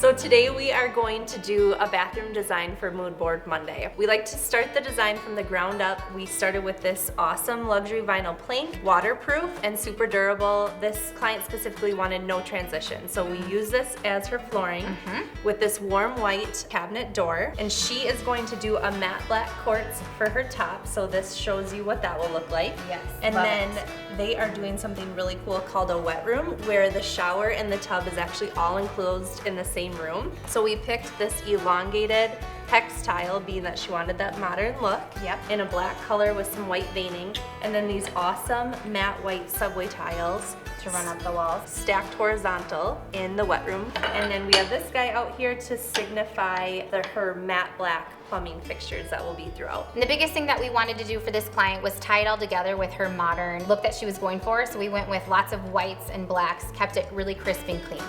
So today we are going to do a bathroom design for Mood Board Monday. We like to start the design from the ground up. We started with this awesome luxury vinyl plank, waterproof and super durable. This client specifically wanted no transition, so we use this as her flooring with this warm white cabinet door, and she is going to do a matte black quartz for her top, so this shows you what that will look like. Yes, and love then it. They are doing something really cool called a wet room, where the shower and the tub is actually all enclosed in the same room. So we picked this elongated hex tile, being that she wanted that modern look. Yep. In a black color with some white veining. And then these awesome matte white subway tiles To run up the walls. stacked horizontal in the wet room. And then we have this guy out here to signify her matte black plumbing fixtures that will be throughout. And the biggest thing that we wanted to do for this client was tie it all together with her modern look that she was going for. So we went with lots of whites and blacks, kept it really crisp and clean.